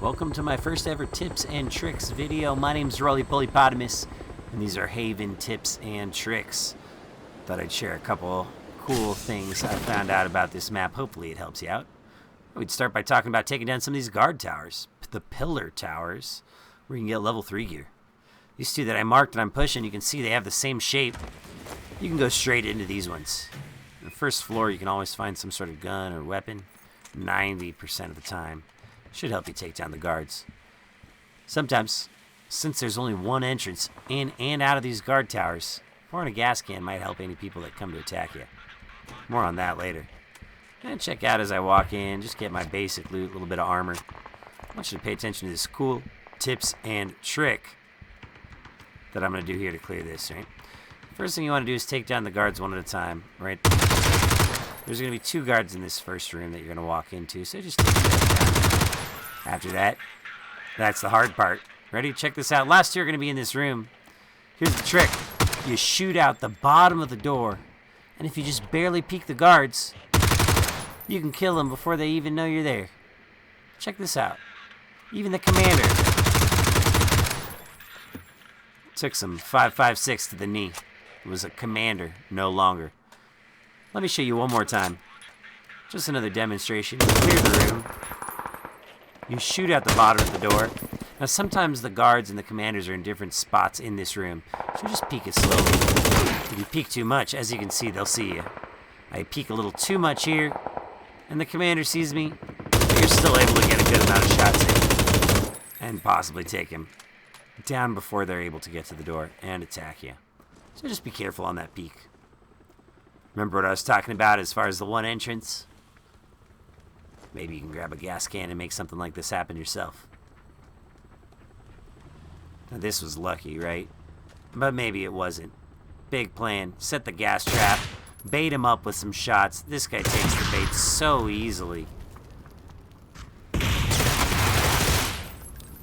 Welcome to my first ever tips and tricks video. My name's Rolly Polypotamus, and these are Haven tips and tricks. Thought I'd share a couple cool things I found out about this map. Hopefully it helps you out. We'd start by talking about taking down some of these guard towers, the pillar towers, where you can get level 3 gear. These two that I marked and I'm pushing, you can see they have the same shape. You can go straight into these ones. On the first floor, you can always find some sort of gun or weapon, 90% of the time. Should help you take down the guards. Sometimes, since there's only one entrance in and out of these guard towers, pouring a gas can might help any people that come to attack you. More on that later. And check out as I walk in, just get my basic loot, a little bit of armor. I want you to pay attention to this cool tips and trick that I'm going to do here to clear this, right? First thing you want to do is take down the guards one at a time, right? There's going to be 2 guards in this first room that you're going to walk into, so just take them down. After that, that's the hard part. Ready? Check this out. Last two are going to be in this room. Here's the trick. You shoot out the bottom of the door, and if you just barely peek the guards, you can kill them before they even know you're there. Check this out. Even the commander took some 5.56 to the knee. It was a commander, no longer. Let me show you one more time. Just another demonstration. Clear the room. You shoot out the bottom of the door. Now sometimes the guards and the commanders are in different spots in this room, so just peek it slowly. If you peek too much, as you can see, they'll see you. I peek a little too much here, and the commander sees me, but you're still able to get a good amount of shots in, and possibly take him down before they're able to get to the door and attack you. So just be careful on that peek. Remember what I was talking about as far as the one entrance? Maybe you can grab a gas can and make something like this happen yourself. Now this was lucky, right? But maybe it wasn't. Big plan. Set the gas trap. Bait him up with some shots. This guy takes the bait so easily.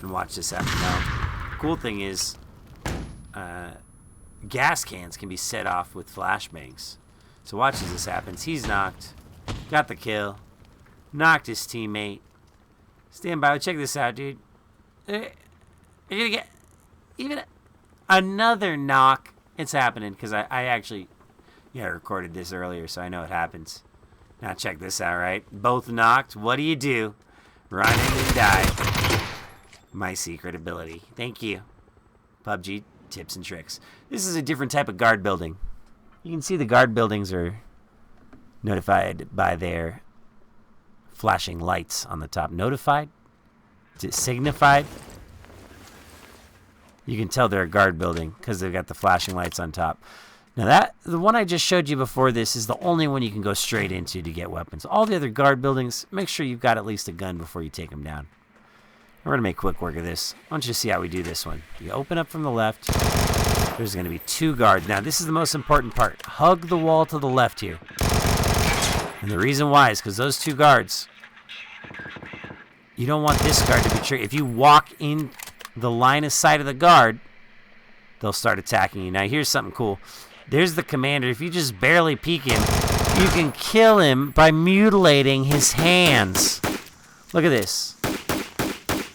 And watch this happen now. Cool thing is, gas cans can be set off with flashbangs. So watch as this happens. He's knocked. Got the kill. Knocked his teammate. Stand by. Check this out, dude. You're gonna get even another knock. It's happening because I actually recorded this earlier, so I know it happens. Now check this out, right? Both knocked. What do? Run in and die. My secret ability. Thank you. PUBG tips and tricks. This is a different type of guard building. You can see the guard buildings are notified by their flashing lights on the top. Notified? Signified? You can tell they're a guard building because they've got the flashing lights on top. Now the one I just showed you before this is the only one you can go straight into to get weapons. All the other guard buildings, make sure you've got at least a gun before you take them down. We're going to make quick work of this. I want you to see how we do this one. You open up from the left. There's going to be 2 guards. Now, this is the most important part. Hug the wall to the left here. And the reason why is because those 2 guards, you don't want this guard to be triggered. If you walk in the line of sight of the guard, they'll start attacking you. Now, here's something cool. There's the commander. If you just barely peek him, you can kill him by mutilating his hands. Look at this.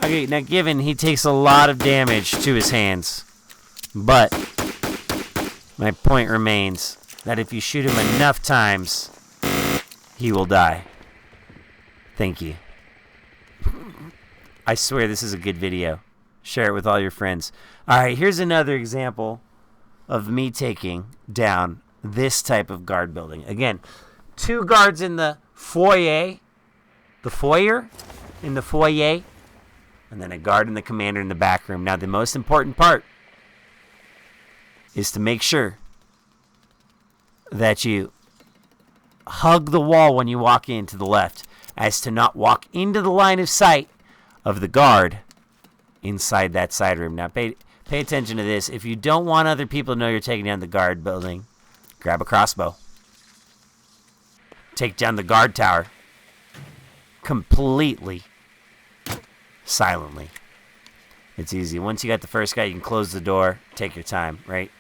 Okay, now given he takes a lot of damage to his hands, but my point remains that if you shoot him enough times, he will die. Thank you. I swear this is a good video. Share it with all your friends. All right, here's another example of me taking down this type of guard building. Again, 2 guards in the foyer, and then a guard and the commander in the back room. Now, the most important part is to make sure that you hug the wall when you walk in to the left, as to not walk into the line of sight of the guard inside that side room. Now, pay attention to this. If you don't want other people to know you're taking down the guard building, grab a crossbow. Take down the guard tower completely silently. It's easy. Once you got the first guy, you can close the door. Take your time, right?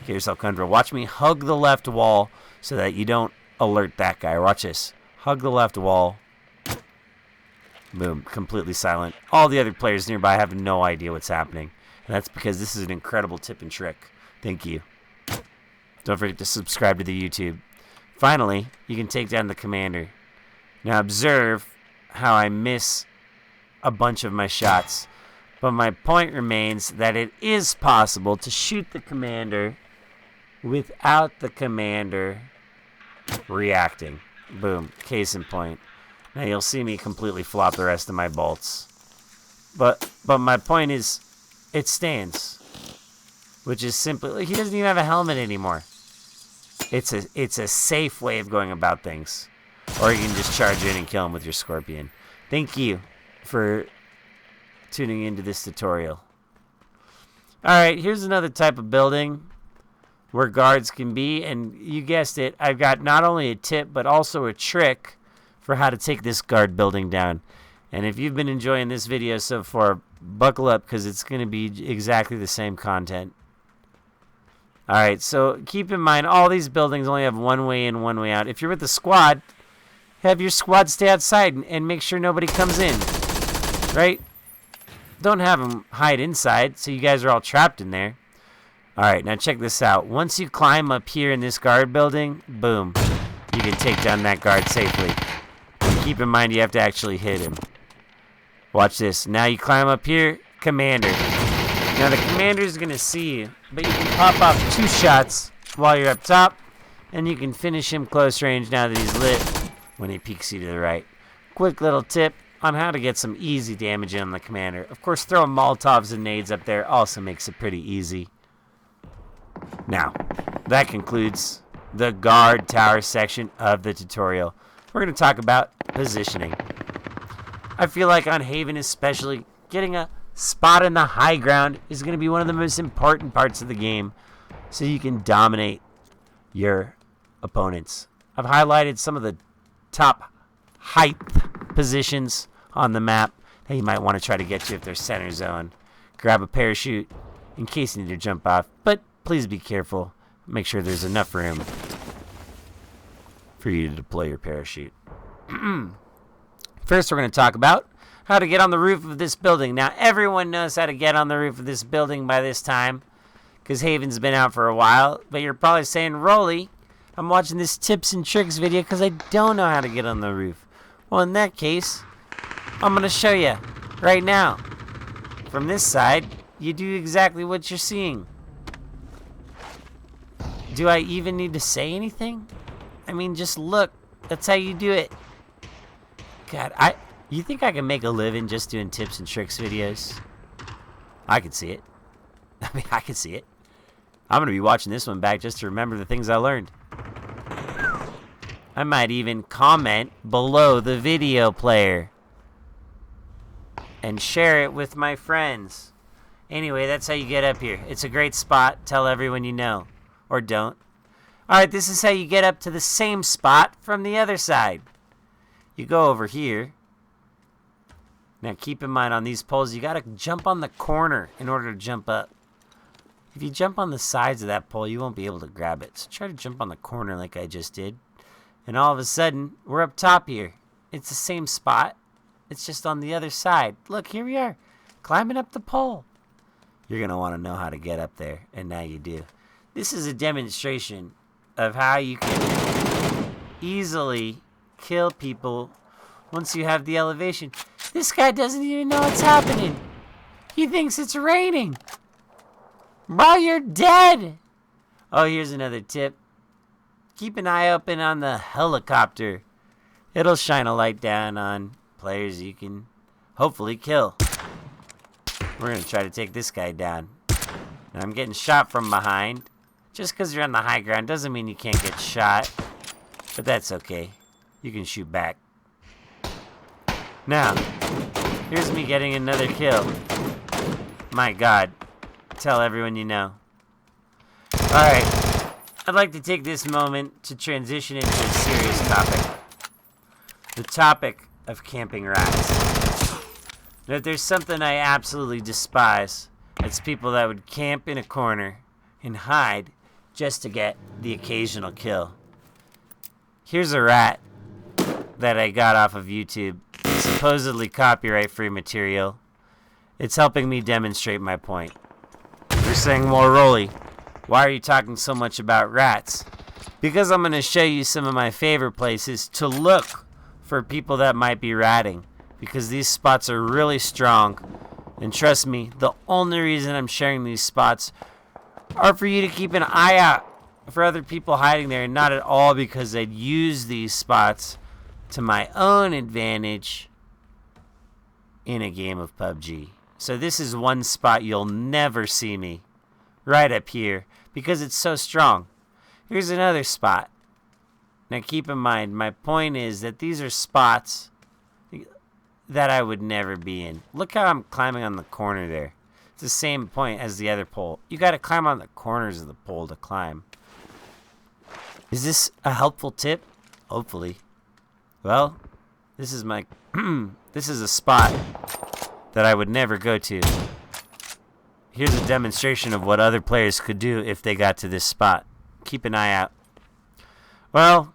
Get yourself comfortable. Watch me hug the left wall so that you don't alert that guy. Watch this. Hug the left wall. Boom, completely silent. All the other players nearby have no idea what's happening. And that's because this is an incredible tip and trick. Thank you. Don't forget to subscribe to the YouTube. Finally, you can take down the commander. Now observe how I miss a bunch of my shots. But my point remains that it is possible to shoot the commander without the commander reacting. Boom, case in point. Now you'll see me completely flop the rest of my bolts. But my point is, it stands. Which is simply, like, he doesn't even have a helmet anymore. It's a safe way of going about things. Or you can just charge in and kill him with your scorpion. Thank you for tuning into this tutorial. Alright, here's another type of building where guards can be. And you guessed it, I've got not only a tip, but also a trick for how to take this guard building down. And if you've been enjoying this video so far, buckle up, because it's going to be exactly the same content. Alright, so keep in mind, all these buildings only have one way in, one way out. If you're with the squad, have your squad stay outside and make sure nobody comes in. Right? Don't have them hide inside, so you guys are all trapped in there. Alright, now check this out. Once you climb up here in this guard building, boom, you can take down that guard safely. Keep in mind you have to actually hit him. Watch this. Now you climb up here, commander. Now the commander is going to see you, but you can pop off 2 shots while you're up top, and you can finish him close range now that he's lit when he peeks you to the right. Quick little tip on how to get some easy damage in on the commander. Of course, throwing Molotovs and nades up there also makes it pretty easy. Now, that concludes the guard tower section of the tutorial. We're going to talk about positioning. I feel like on Haven especially, getting a spot in the high ground is going to be one of the most important parts of the game, so you can dominate your opponents. I've highlighted some of the top height positions on the map that you might want to try to get to if they're center zone. Grab a parachute in case you need to jump off, but please be careful. Make sure there's enough room for you to deploy your parachute. First, we're going to talk about how to get on the roof of this building. Now, everyone knows how to get on the roof of this building by this time, because Haven's been out for a while. But you're probably saying, Rolly, I'm watching this tips and tricks video because I don't know how to get on the roof. Well, in that case, I'm going to show you right now. From this side, you do exactly what you're seeing. Do I even need to say anything? I mean, just look. That's how you do it. God, you think I can make a living just doing tips and tricks videos? I can see it. I mean, I can see it. I'm going to be watching this one back just to remember the things I learned. I might even comment below the video player and share it with my friends. Anyway, that's how you get up here. It's a great spot. Tell everyone you know. Or don't. Alright, this is how you get up to the same spot from the other side. You go over here. Now keep in mind on these poles, you gotta jump on the corner in order to jump up. If you jump on the sides of that pole, you won't be able to grab it. So try to jump on the corner like I just did. And all of a sudden, we're up top here. It's the same spot. It's just on the other side. Look, here we are, climbing up the pole. You're gonna want to know how to get up there, and now you do. This is a demonstration of how you can easily kill people once you have the elevation. This guy doesn't even know what's happening. He thinks it's raining. Bro, you're dead. Oh, here's another tip. Keep an eye open on the helicopter. It'll shine a light down on players you can hopefully kill. We're going to try to take this guy down. Now, I'm getting shot from behind. Just because you're on the high ground doesn't mean you can't get shot. But that's okay. You can shoot back. Now, here's me getting another kill. My God. Tell everyone you know. Alright. I'd like to take this moment to transition into a serious topic. The topic of camping rats. Now, if there's something I absolutely despise, it's people that would camp in a corner and hide just to get the occasional kill. Here's a rat that I got off of YouTube. It's supposedly copyright-free material. It's helping me demonstrate my point. You're saying, well, Rolly, why are you talking so much about rats? Because I'm going to show you some of my favorite places to look for people that might be ratting. Because these spots are really strong. And trust me, the only reason I'm sharing these spots are for you to keep an eye out for other people hiding there, and not at all because I'd use these spots to my own advantage in a game of PUBG. So this is one spot you'll never see me, right up here, because it's so strong. Here's another spot. Now keep in mind, my point is that these are spots that I would never be in. Look how I'm climbing on the corner there. It's the same point as the other pole. You got to climb on the corners of the pole to climb. Is this a helpful tip? Hopefully. Well, this is my this is a spot that I would never go to. Here's a demonstration of what other players could do if they got to this spot. Keep an eye out. Well,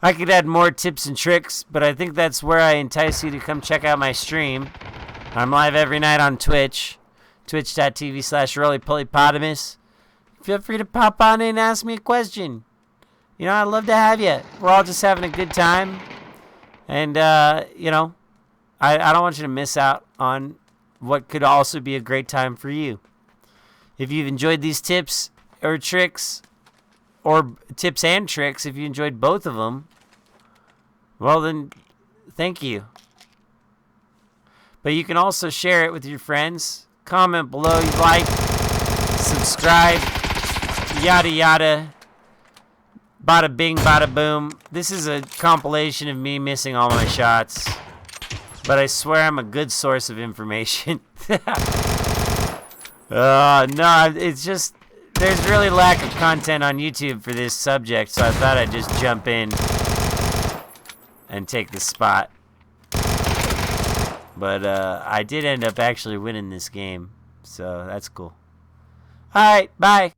I could add more tips and tricks, but I think that's where I entice you to come check out my stream. I'm live every night on Twitch. Twitch.tv/RollyPolyPotamus. Feel free to pop on in and ask me a question. You know, I'd love to have you. We're all just having a good time. And, you know, I don't want you to miss out on what could also be a great time for you. If you've enjoyed these tips or tricks, or tips and tricks, if you enjoyed both of them, well then, thank you. But you can also share it with your friends. Comment below you like, subscribe, yada yada. Bada bing, bada boom. This is a compilation of me missing all my shots. But I swear I'm a good source of information. No, it's just, there's really lack of content on YouTube for this subject, so I thought I'd just jump in and take the spot. But I did end up actually winning this game, so that's cool. Alright, bye.